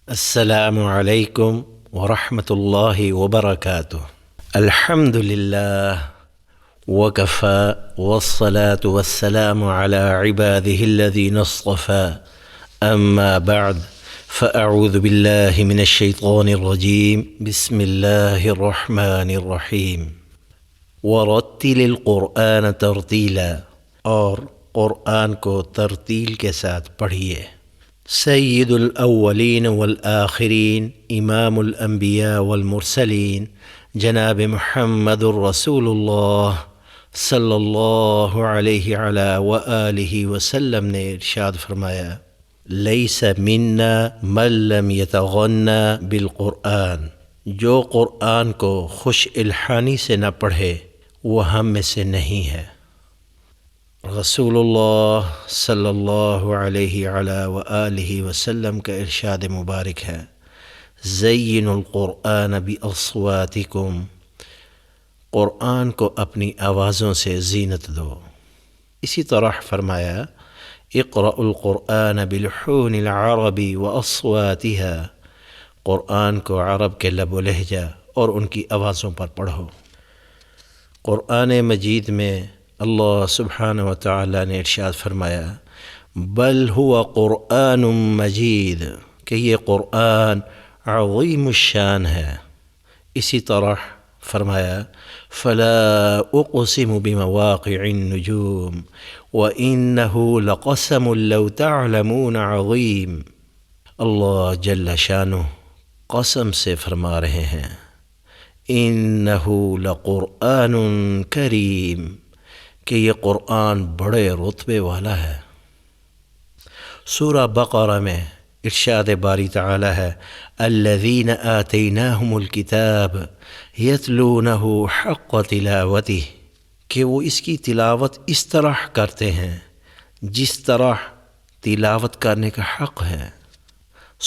السلام علیکم ورحمۃ اللہ وبرکاتہ۔ الحمد للہ وکفى والصلاة والسلام على عباده الذین اصطفى اما بعد فاعوذ باللہ من الشیطان الرجیم بسم اللہ الرحمن الرحیم۔ ورتل القرآن ترتیلا، اور قرآن کو ترتیل کے ساتھ پڑھیے۔ سید الاولین والآخرین امام الانبیاء والمرسلین جناب محمد الرسول اللہ صلی اللہ علیہ وآلہ وسلم نے ارشاد فرمایا، لیس منا من لم یتغنى بالقرآن، جو قرآن کو خوش الحانی سے نہ پڑھے وہ ہم میں سے نہیں ہے۔ رسول اللہ صلی اللہ علیہ وآلہ وسلم کا ارشاد مبارک ہے، زینوا القرآن باصواتکم، قرآن کو اپنی آوازوں سے زینت دو۔ اسی طرح فرمایا، اقرأوا القرآن بلحون العرب واصواتها، قرآن کو عرب کے لب و لہجہ اور ان کی آوازوں پر پڑھو۔ قرآن مجید میں اللہ سبحانہ و تعالی نے ارشاد فرمایا، بل هو قرآن مجید، کہ یہ قرآن عظیم الشان ہے۔ اسی طرح فرمایا، فلا اقسم بمواقع النجوم وانه لقسم لو تعلمون عظیم، اللہ جل شانہ قسم سے فرما رہے ہیں، انہ لقرآن کریم، کہ یہ قرآن بڑے رتبے والا ہے۔ سورہ بقرہ میں ارشاد باری تعالی ہے، الذین آتیناہم الکتاب یتلونہ حق تلاوتہ، کہ وہ اس کی تلاوت اس طرح کرتے ہیں جس طرح تلاوت کرنے کا حق ہے۔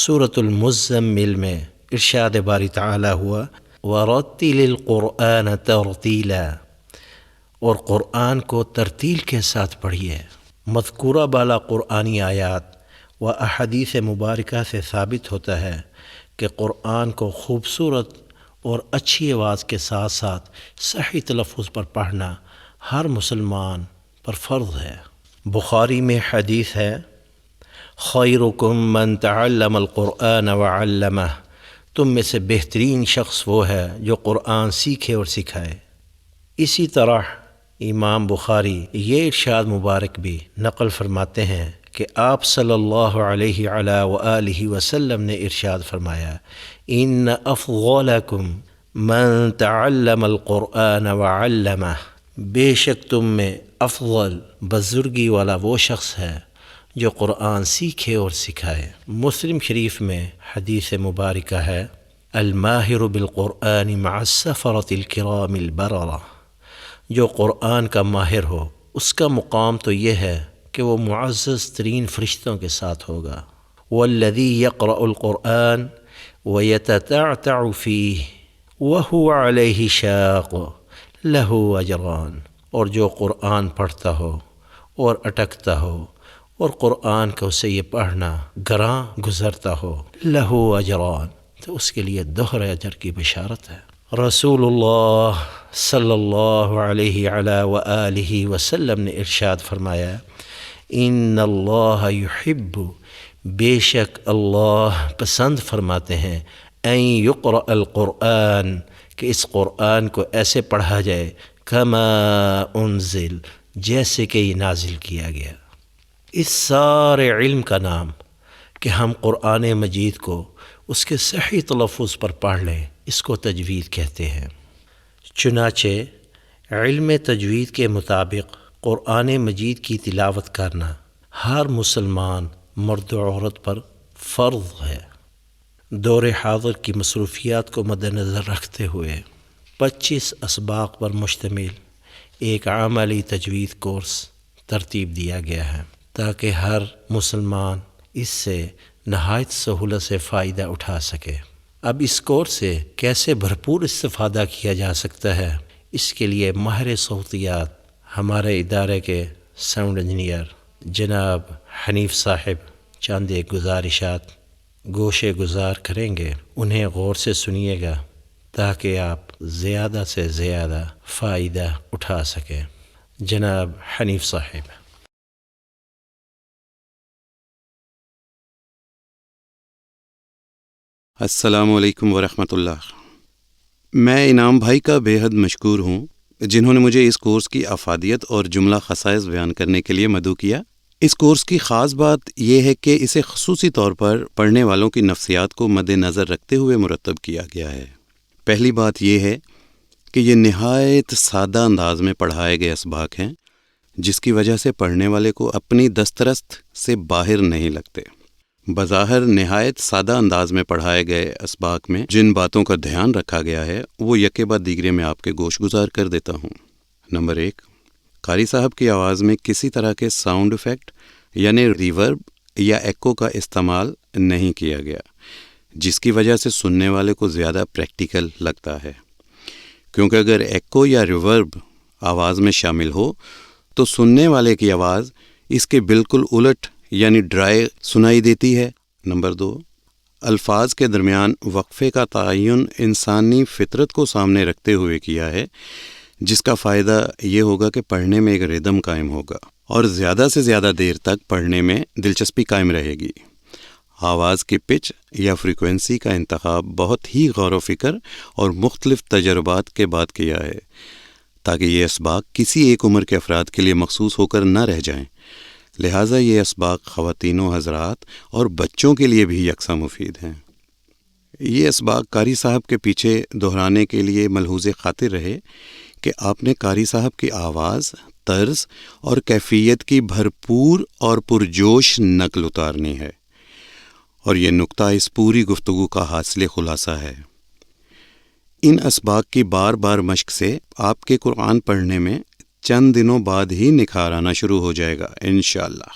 سورۃ المزمل میں ارشاد باری تعالی ہوا، ورتل القرآن ترتیلا، اور قرآن کو ترتیل کے ساتھ پڑھیے۔ مذکورہ بالا قرآنی آیات و احادیث مبارکہ سے ثابت ہوتا ہے کہ قرآن کو خوبصورت اور اچھی آواز کے ساتھ ساتھ صحیح تلفظ پر پڑھنا ہر مسلمان پر فرض ہے۔ بخاری میں حدیث ہے، خیرکم من تعلم القرآن وعلمہ، تم میں سے بہترین شخص وہ ہے جو قرآن سیکھے اور سکھائے۔ اسی طرح امام بخاری یہ ارشاد مبارک بھی نقل فرماتے ہیں کہ آپ صلی اللہ علیہ وآلہ وسلم نے ارشاد فرمایا، ان افضلکم من تعلم القرآن وعلمہ، بے شک تم میں افضل بزرگی والا وہ شخص ہے جو قرآن سیکھے اور سکھائے۔ مسلم شریف میں حدیث مبارکہ ہے، الماہر بالقرآن مع السفرۃ الکرام البررہ، جو قرآن کا ماہر ہو اس کا مقام تو یہ ہے کہ وہ معزز ترین فرشتوں کے ساتھ ہوگا۔ والذی یقرأ القرآن ویتتعتع فیہ وہو علیہ شاق لہ اجران، اور جو قرآن پڑھتا ہو اور اٹکتا ہو اور قرآن کو اسے یہ پڑھنا گراں گزرتا ہو، لہ اجران، تو اس کے لیے دوہرے اجر کی بشارت ہے۔ رسول اللہ صلی اللہ علیہ وآلہ وسلم نے ارشاد فرمایا، ان اللہ یحب، بے شک اللہ پسند فرماتے ہیں، ان یقرأ القرآن، کہ اس قرآن کو ایسے پڑھا جائے، کما انزل، جیسے کہ یہ نازل کیا گیا۔ اس سارے علم کا نام کہ ہم قرآن مجید کو اس کے صحیح تلفظ پر پڑھ لیں، اس کو تجوید کہتے ہیں۔ چنانچہ علم تجوید کے مطابق قرآن مجید کی تلاوت کرنا ہر مسلمان مرد و عورت پر فرض ہے۔ دور حاضر کی مصروفیات کو مد نظر رکھتے ہوئے 25 اسباق پر مشتمل ایک عملی تجوید کورس ترتیب دیا گیا ہے تاکہ ہر مسلمان اس سے نہایت سہولت سے فائدہ اٹھا سکے۔ اب اس کورس سے کیسے بھرپور استفادہ کیا جا سکتا ہے، اس کے لیے ماہر صوتیات ہمارے ادارے کے ساؤنڈ انجینئر جناب حنیف صاحب چند ایک گزارشات گوشے گزار کریں گے انہیں غور سے سنیے گا تاکہ آپ زیادہ سے زیادہ فائدہ اٹھا سکیں۔ جناب حنیف صاحب۔ السلام علیکم ورحمۃ اللہ۔ میں انعام بھائی کا بے حد مشکور ہوں جنہوں نے مجھے اس کورس کی افادیت اور جملہ خصائص بیان کرنے کے لیے مدعو کیا۔ اس کورس کی خاص بات یہ ہے کہ اسے خصوصی طور پر پڑھنے والوں کی نفسیات کو مد نظر رکھتے ہوئے مرتب کیا گیا ہے۔ پہلی بات یہ ہے کہ یہ نہایت سادہ انداز میں پڑھائے گئے اسباق ہیں، جس کی وجہ سے پڑھنے والے کو اپنی دسترست سے باہر نہیں لگتے۔ بظاہر نہایت سادہ انداز میں پڑھائے گئے اسباق میں جن باتوں کا دھیان رکھا گیا ہے وہ یکے بعد دیگرے میں آپ کے گوش گزار کر دیتا ہوں۔ نمبر 1، قاری صاحب کی آواز میں کسی طرح کے ساؤنڈ ایفیکٹ یعنی ریورب یا ایکو کا استعمال نہیں کیا گیا، جس کی وجہ سے سننے والے کو زیادہ پریکٹیکل لگتا ہے، کیونکہ اگر ایکو یا ریورب آواز میں شامل ہو تو سننے والے کی آواز اس کے بالکل الٹ یعنی ڈرائی سنائی دیتی ہے۔ نمبر 2، الفاظ کے درمیان وقفے کا تعین انسانی فطرت کو سامنے رکھتے ہوئے کیا ہے، جس کا فائدہ یہ ہوگا کہ پڑھنے میں ایک ردم قائم ہوگا اور زیادہ سے زیادہ دیر تک پڑھنے میں دلچسپی قائم رہے گی۔ آواز کی پچ یا فریکوینسی کا انتخاب بہت ہی غور و فکر اور مختلف تجربات کے بعد کیا ہے تاکہ یہ اسباق کسی ایک عمر کے افراد کے لیے مخصوص ہو کر نہ رہ جائیں۔ لہٰذا یہ اسباق خواتین و حضرات اور بچوں کے لیے بھی یکساں مفید ہیں۔ یہ اسباق قاری صاحب کے پیچھے دہرانے کے لیے ملحوظ خاطر رہے کہ آپ نے قاری صاحب کی آواز، طرز اور کیفیت کی بھرپور اور پرجوش نقل اتارنی ہے، اور یہ نقطہ اس پوری گفتگو کا حاصل خلاصہ ہے۔ ان اسباق کی بار بار مشق سے آپ کے قرآن پڑھنے میں چند دنوں بعد ہی نکھار آنا شروع ہو جائے گا انشاءاللہ۔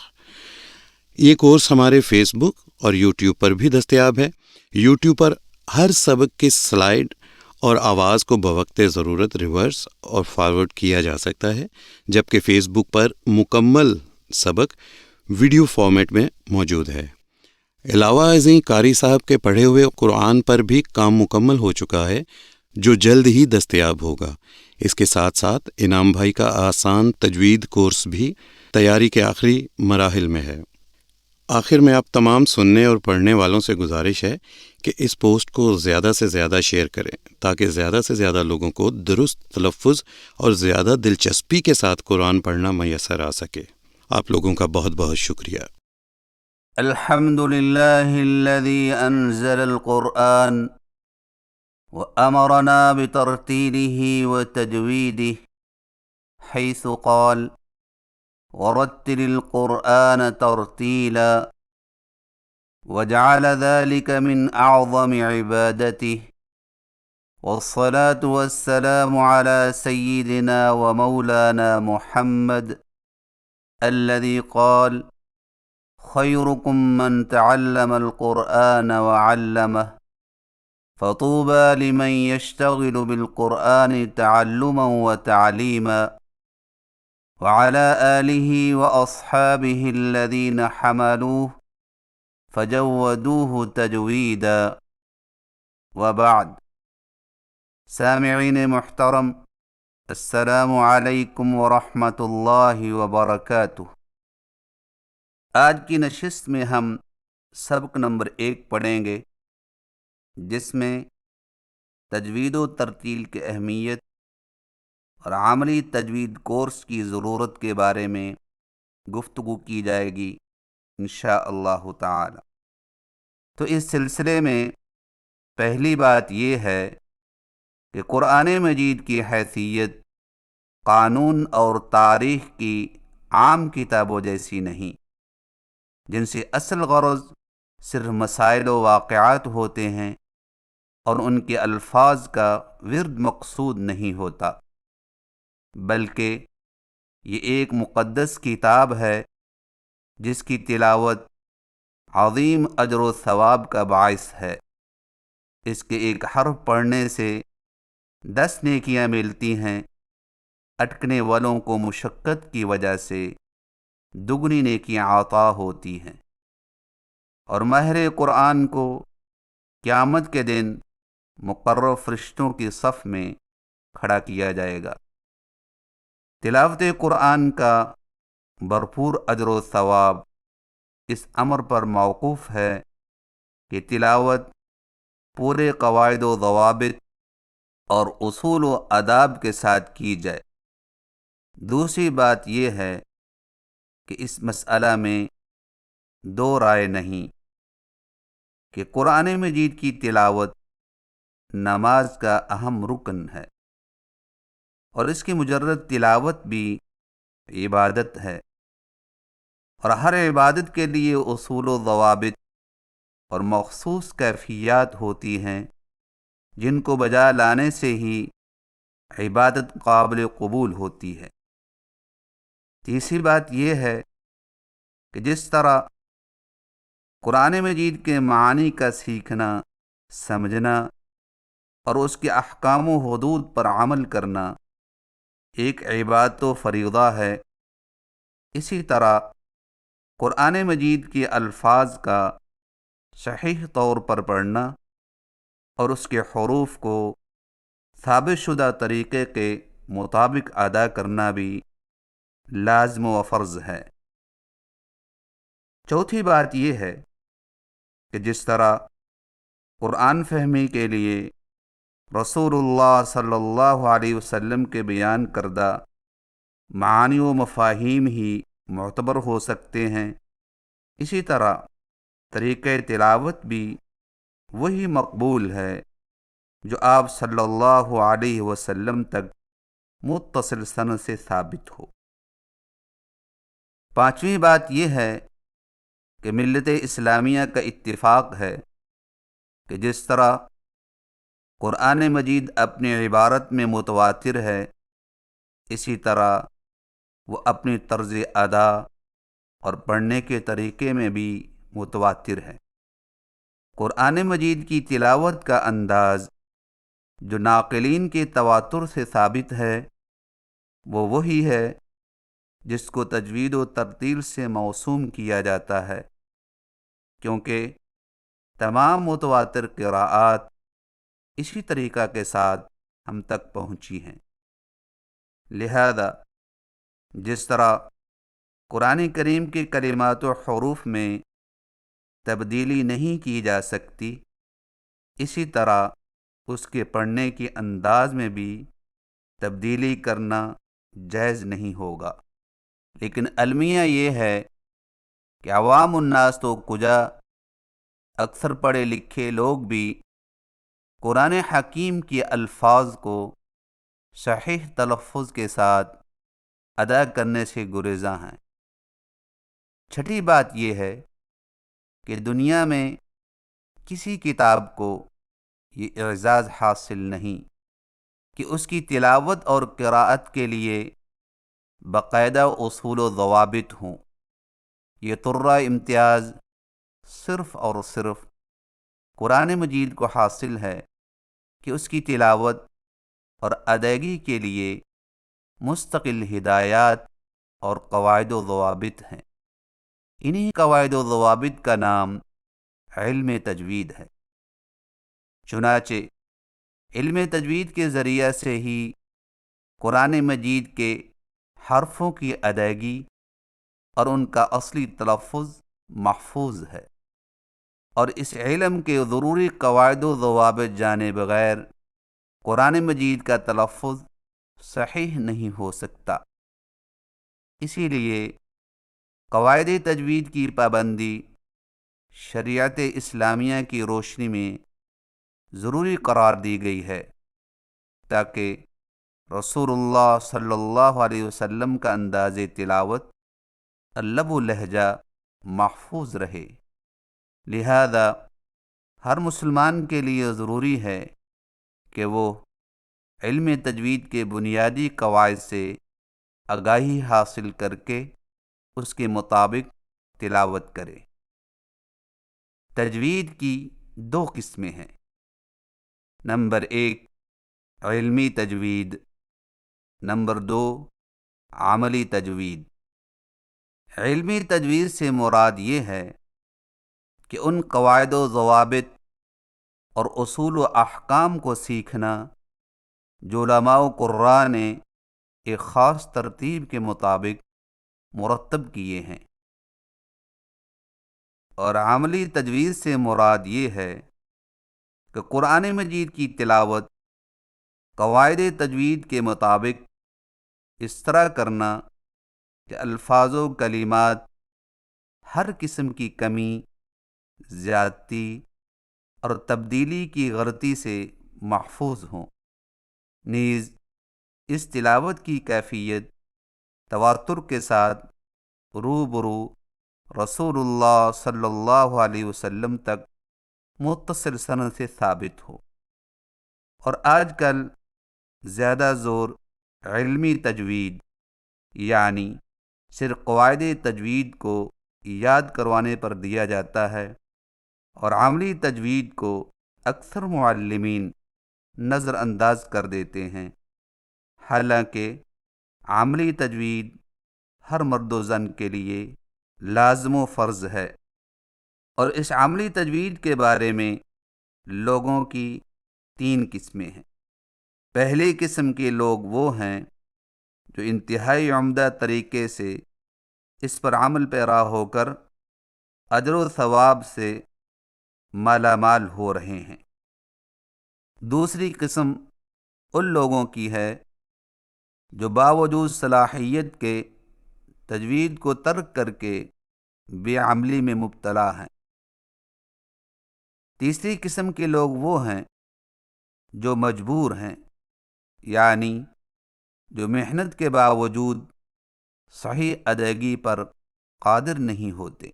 یہ کورس ہمارے فیس بک اور یوٹیوب پر بھی دستیاب ہے۔ یوٹیوب پر ہر سبق کی سلائیڈ اور آواز کو بوقت ضرورت ریورس اور فارورڈ کیا جا سکتا ہے، جبکہ فیس بک پر مکمل سبق ویڈیو فارمیٹ میں موجود ہے۔ علاوہ ازیں قاری صاحب کے پڑھے ہوئے قرآن پر بھی کام مکمل ہو چکا ہے جو جلد ہی دستیاب ہوگا۔ اس کے ساتھ ساتھ انعام بھائی کا آسان تجوید کورس بھی تیاری کے آخری مراحل میں ہے۔ آخر میں آپ تمام سننے اور پڑھنے والوں سے گزارش ہے کہ اس پوسٹ کو زیادہ سے زیادہ شیئر کریں تاکہ زیادہ سے زیادہ لوگوں کو درست تلفظ اور زیادہ دلچسپی کے ساتھ قرآن پڑھنا میسر آ سکے۔ آپ لوگوں کا بہت بہت شکریہ۔ الحمد لله الذي أنزل القرآن وأمرنا بترتيله وتجويده حيث قال ورتل القرآن ترتيلا، وجعل ذلك من أعظم عبادته، والصلاة والسلام على سيدنا ومولانا محمد الذي قال خيركم من تعلم القرآن وعلمه، فطوبى لمن يشتغل بالقرآن تعلما وتعليما، وعلى آله وأصحابه الذين حملوه فجودوه تجويدا، وبعد۔ سامعین محترم، السلام علیکم ورحمۃ اللہ وبرکاتہ۔ آج کی نشست میں ہم سبق نمبر 1 پڑھیں گے، جس میں تجوید و ترتیل کی اہمیت اور عملی تجوید کورس کی ضرورت کے بارے میں گفتگو کی جائے گی انشاءاللہ تعالی۔ تو اس سلسلے میں پہلی بات یہ ہے کہ قرآن مجید کی حیثیت قانون اور تاریخ کی عام کتابوں جیسی نہیں، جن سے اصل غرض صرف مسائل و واقعات ہوتے ہیں اور ان کے الفاظ کا ورد مقصود نہیں ہوتا، بلکہ یہ ایک مقدس کتاب ہے جس کی تلاوت عظیم اجر و ثواب کا باعث ہے۔ اس کے ایک حرف پڑھنے سے 10 نیکیاں ملتی ہیں، اٹکنے والوں کو مشقت کی وجہ سے دگنی نیکیاں عطا ہوتی ہیں۔ اور ماہر قرآن کو قیامت کے دن مقرر فرشتوں کی صف میں کھڑا کیا جائے گا۔ تلاوت قرآن کا بھرپور اجر و ثواب اس امر پر موقوف ہے کہ تلاوت پورے قواعد و ضوابط اور اصول و آداب کے ساتھ کی جائے۔ دوسری بات یہ ہے کہ اس مسئلہ میں دو رائے نہیں کہ قرآن مجید کی تلاوت نماز کا اہم رکن ہے، اور اس کی مجرد تلاوت بھی عبادت ہے، اور ہر عبادت کے لیے اصول و ضوابط اور مخصوص کیفیات ہوتی ہیں جن کو بجا لانے سے ہی عبادت قابل قبول ہوتی ہے۔ تیسری بات یہ ہے کہ جس طرح قرآن مجید کے معانی کا سیکھنا، سمجھنا اور اس کے احکام و حدود پر عمل کرنا ایک عبادت و فریضہ ہے، اسی طرح قرآن مجید کے الفاظ کا صحیح طور پر پڑھنا اور اس کے حروف کو ثابت شدہ طریقے کے مطابق ادا کرنا بھی لازم و فرض ہے۔ چوتھی بات یہ ہے کہ جس طرح قرآن فہمی کے لیے رسول اللہ صلی اللہ علیہ وسلم کے بیان کردہ معانی و مفاہیم ہی معتبر ہو سکتے ہیں، اسی طرح طریقہ تلاوت بھی وہی مقبول ہے جو آپ صلی اللہ علیہ وسلم تک متصل سند سے ثابت ہو۔ پانچویں بات یہ ہے کہ ملت اسلامیہ کا اتفاق ہے کہ جس طرح قرآن مجید اپنی عبارت میں متواتر ہے، اسی طرح وہ اپنی طرز ادا اور پڑھنے کے طریقے میں بھی متواتر ہے۔ قرآن مجید کی تلاوت کا انداز جو ناقلین کے تواتر سے ثابت ہے، وہ وہی ہے جس کو تجوید و ترتیل سے موسوم کیا جاتا ہے، کیونکہ تمام متواتر قراءات اسی طریقہ کے ساتھ ہم تک پہنچی ہیں۔ لہذا جس طرح قرآن کریم کے کلمات و حروف میں تبدیلی نہیں کی جا سکتی، اسی طرح اس کے پڑھنے کے انداز میں بھی تبدیلی کرنا جائز نہیں ہوگا۔ لیکن المیہ یہ ہے کہ عوام الناس تو کجا، اکثر پڑھے لکھے لوگ بھی قرآن حکیم کے الفاظ کو صحیح تلفظ کے ساتھ ادا کرنے سے گریزاں ہیں۔ چھٹی بات یہ ہے کہ دنیا میں کسی کتاب کو یہ اعزاز حاصل نہیں کہ اس کی تلاوت اور قراءت کے لیے باقاعدہ اصول و ضوابط ہوں۔ یہ طرہ امتیاز صرف اور صرف قرآن مجید کو حاصل ہے کہ اس کی تلاوت اور ادائیگی کے لیے مستقل ہدایات اور قواعد و ضوابط ہیں۔ انہی قواعد و ضوابط کا نام علم تجوید ہے۔ چنانچہ علم تجوید کے ذریعہ سے ہی قرآن مجید کے حرفوں کی ادائیگی اور ان کا اصلی تلفظ محفوظ ہے، اور اس علم کے ضروری قواعد و ضوابط جانے بغیر قرآن مجید کا تلفظ صحیح نہیں ہو سکتا۔ اسی لیے قواعد تجوید کی پابندی شریعت اسلامیہ کی روشنی میں ضروری قرار دی گئی ہے، تاکہ رسول اللہ صلی اللہ علیہ وسلم کا انداز تلاوت، لب و لہجہ محفوظ رہے۔ لہذا ہر مسلمان کے لیے ضروری ہے کہ وہ علم تجوید کے بنیادی قواعد سے آگاہی حاصل کر کے اس کے مطابق تلاوت کرے۔ تجوید کی دو قسمیں ہیں۔ نمبر 1 علمی تجوید، نمبر 2 عملی تجوید۔ علمی تجوید سے مراد یہ ہے کہ ان قواعد و ضوابط اور اصول و احکام کو سیکھنا جو علماء و قراء نے ایک خاص ترتیب کے مطابق مرتب کیے ہیں، اور عملی تجوید سے مراد یہ ہے کہ قرآن مجید کی تلاوت قواعد تجوید کے مطابق اس طرح کرنا کہ الفاظ و کلمات ہر قسم کی کمی، زیادتی اور تبدیلی کی غلطی سے محفوظ ہوں۔ نیز اس تلاوت کی کیفیت تواتر کے ساتھ روبرو رسول اللہ صلی اللہ علیہ وسلم تک متصل سند سے ثابت ہو۔ اور آج کل زیادہ زور علمی تجوید یعنی صرف قواعد تجوید کو یاد کروانے پر دیا جاتا ہے، اور عملی تجوید کو اکثر معلمین نظر انداز کر دیتے ہیں، حالانکہ عملی تجوید ہر مرد و زن کے لیے لازم و فرض ہے۔ اور اس عملی تجوید کے بارے میں لوگوں کی 3 قسمیں ہیں۔ پہلی قسم کے لوگ وہ ہیں جو انتہائی عمدہ طریقے سے اس پر عمل پیرا ہو کر اجر و ثواب سے مالا مال ہو رہے ہیں۔ دوسری قسم ان لوگوں کی ہے جو باوجود صلاحیت کے تجوید کو ترک کر کے بے عملی میں مبتلا ہیں۔ تیسری قسم کے لوگ وہ ہیں جو مجبور ہیں، یعنی جو محنت کے باوجود صحیح ادائیگی پر قادر نہیں ہوتے۔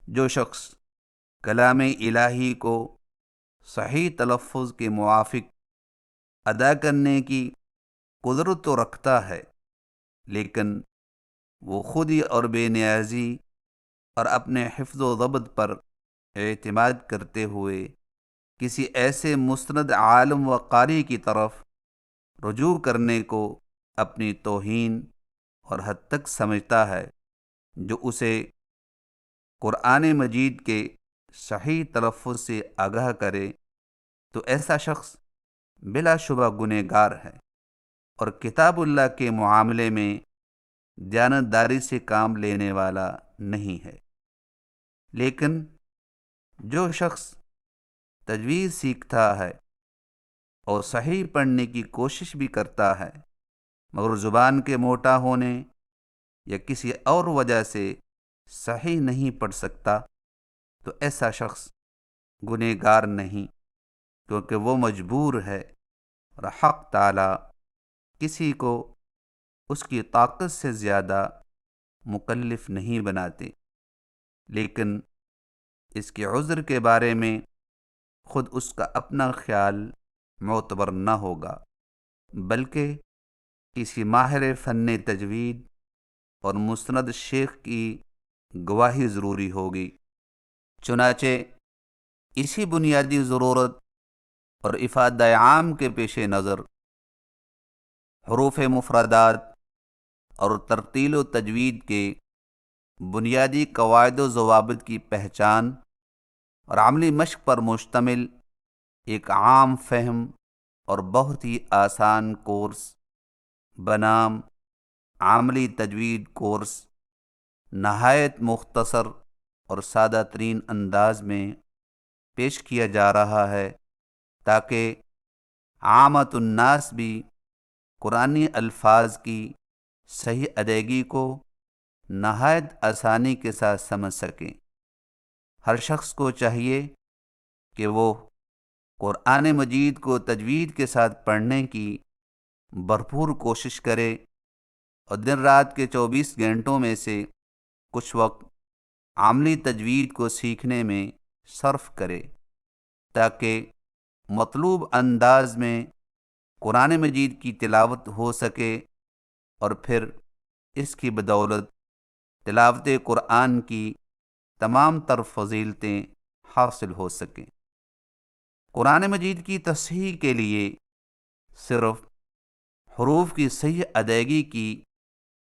جو شخص کلام الہی کو صحیح تلفظ کے موافق ادا کرنے کی قدرت تو رکھتا ہے، لیکن وہ خود ہی اور بے نیازی اور اپنے حفظ و ضبط پر اعتماد کرتے ہوئے کسی ایسے مستند عالم و قاری کی طرف رجوع کرنے کو اپنی توہین اور حد تک سمجھتا ہے، جو اسے قرآن مجید کے صحیح تلفظ سے آگاہ کرے، تو ایسا شخص بلا شبہ گنہگار ہے اور کتاب اللہ کے معاملے میں دیانتداری سے کام لینے والا نہیں ہے۔ لیکن جو شخص تجوید سیکھتا ہے اور صحیح پڑھنے کی کوشش بھی کرتا ہے، مگر زبان کے موٹا ہونے یا کسی اور وجہ سے صحیح نہیں پڑھ سکتا، تو ایسا شخص گنہگار نہیں، کیونکہ وہ مجبور ہے، اور حق تعالی کسی کو اس کی طاقت سے زیادہ مکلف نہیں بناتے۔ لیکن اس کے عذر کے بارے میں خود اس کا اپنا خیال معتبر نہ ہوگا، بلکہ کسی ماہر فن تجوید اور مستند شیخ کی گواہی ضروری ہوگی۔ چنانچہ اسی بنیادی ضرورت اور افادہ عام کے پیش نظر حروف مفردات اور ترتیل و تجوید کے بنیادی قواعد و ضوابط کی پہچان اور عملی مشق پر مشتمل ایک عام فہم اور بہت ہی آسان کورس بنام عملی تجوید کورس نہایت مختصر اور سادہ ترین انداز میں پیش کیا جا رہا ہے، تاکہ عامت الناس بھی قرآنی الفاظ کی صحیح ادائیگی کو نہایت آسانی کے ساتھ سمجھ سکیں۔ ہر شخص کو چاہیے کہ وہ قرآن مجید کو تجوید کے ساتھ پڑھنے کی بھرپور کوشش کرے، اور دن رات کے 24 گھنٹوں میں سے کچھ وقت عملی تجوید کو سیکھنے میں صرف کرے، تاکہ مطلوب انداز میں قرآن مجید کی تلاوت ہو سکے، اور پھر اس کی بدولت تلاوت قرآن کی تمام تر فضیلتیں حاصل ہو سکیں۔ قرآن مجید کی تصحیح کے لیے صرف حروف کی صحیح ادائیگی کی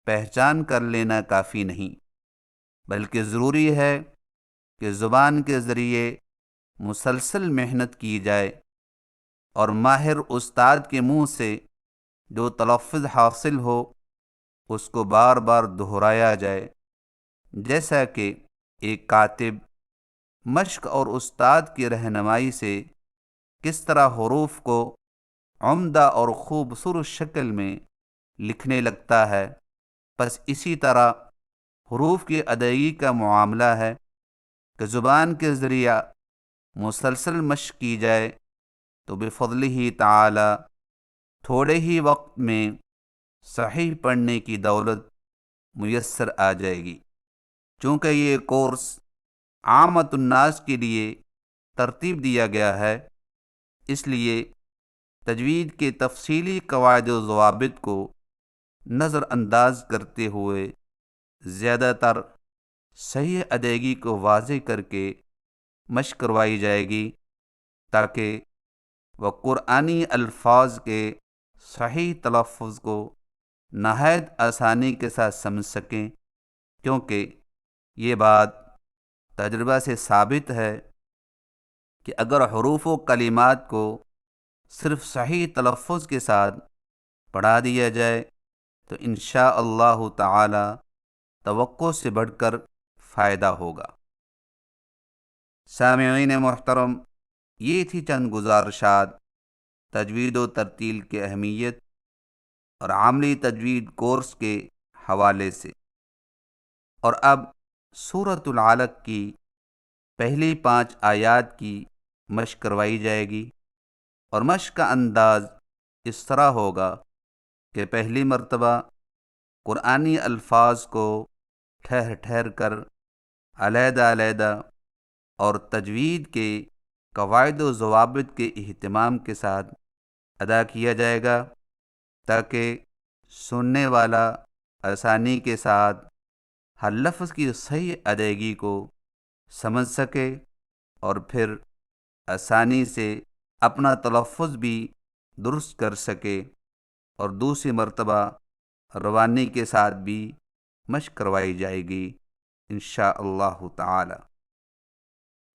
پہچان کر لینا کافی نہیں، بلکہ ضروری ہے کہ زبان کے ذریعے مسلسل محنت کی جائے اور ماہر استاد کے منہ سے جو تلفظ حاصل ہو اس کو بار بار دہرایا جائے، جیسا کہ ایک کاتب مشق اور استاد کی رہنمائی سے کس طرح حروف کو عمدہ اور خوبصورت شکل میں لکھنے لگتا ہے، بس اسی طرح حروف کی ادائیگی کا معاملہ ہے کہ زبان کے ذریعہ مسلسل مشق کی جائے تو بفضلہ تعالی تھوڑے ہی وقت میں صحیح پڑھنے کی دولت میسر آ جائے گی۔ چونکہ یہ کورس عامت الناس کے لیے ترتیب دیا گیا ہے، اس لیے تجوید کے تفصیلی قواعد و ضوابط کو نظر انداز کرتے ہوئے زیادہ تر صحیح ادائیگی کو واضح کر کے مشق کروائی جائے گی تاکہ وہ قرآنی الفاظ کے صحیح تلفظ کو نہایت آسانی کے ساتھ سمجھ سکیں، کیونکہ یہ بات تجربہ سے ثابت ہے کہ اگر حروف و کلمات کو صرف صحیح تلفظ کے ساتھ پڑھا دیا جائے تو انشاءاللہ تعالی توقع سے بڑھ کر فائدہ ہوگا۔ سامعین محترم، یہ تھی چند گزارشات تجوید و ترتیل کی اہمیت اور عملی تجوید کورس کے حوالے سے، اور اب سورۃ العلق کی پہلی 5 آیات کی مشق کروائی جائے گی، اور مشق کا انداز اس طرح ہوگا کہ پہلی مرتبہ قرآنی الفاظ کو ٹھہر ٹھہر کر علیحدہ علیحدہ اور تجوید کے قواعد و ضوابط کے اہتمام کے ساتھ ادا کیا جائے گا تاکہ سننے والا آسانی کے ساتھ ہر لفظ کی صحیح ادائیگی کو سمجھ سکے اور پھر آسانی سے اپنا تلفظ بھی درست کر سکے، اور دوسری مرتبہ روانی کے ساتھ بھی مشق کروائی جائے گی انشاءاللہ تعالی۔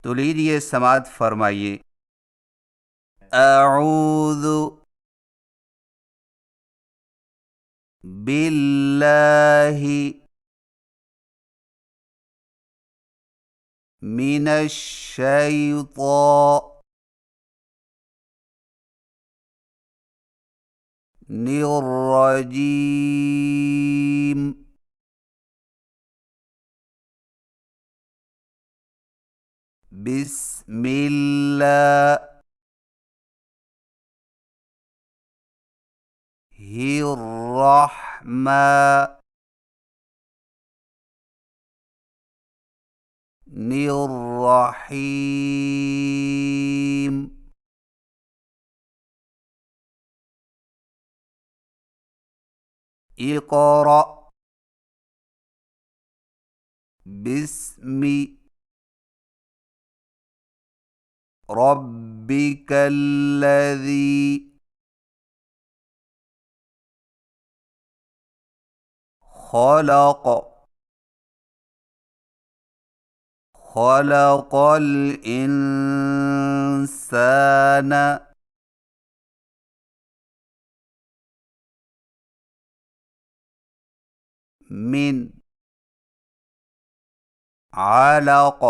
تو لیجیے سماعت فرمائیے۔ اعوذ باللہ من الشیطان الرجیم، بسم اللہ الرحمن الرحیم۔ اقرأ بسم ربک الذی خلق خلق الانسان من علق،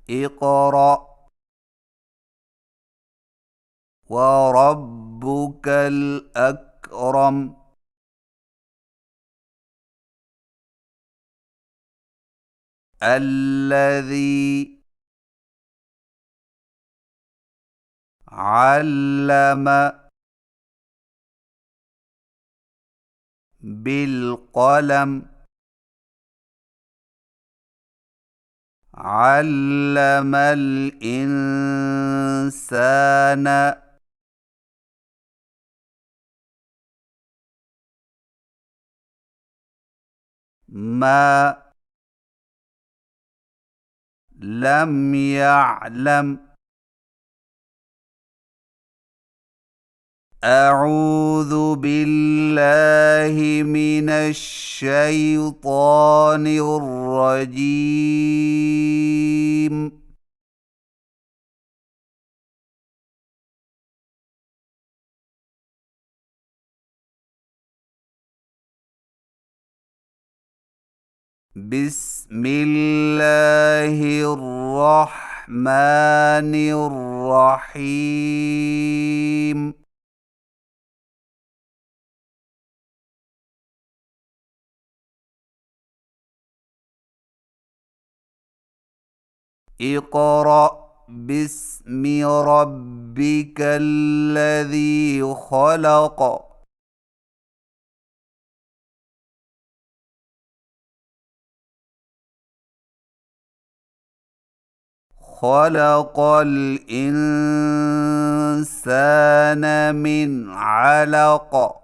اقرأ وربک الاکرم الذی علم بالقلم علم الانسان ما لم يعلم أعوذ بالله من الشيطان الرجيم بسم الله الرحمن الرحيم اقرأ باسم ربك الذي خلق خلق الإنسان من علق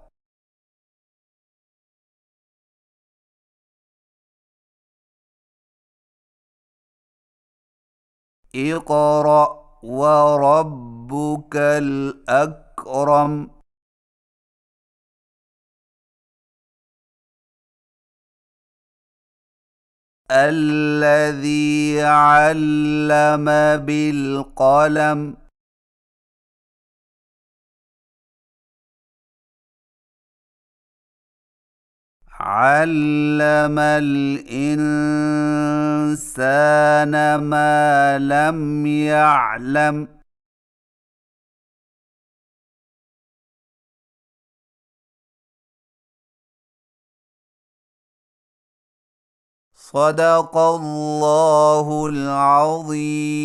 اقرأ وربك الأكرم الذي علم بالقلم علم الإنسان ما لم يعلم صدق الله العظيم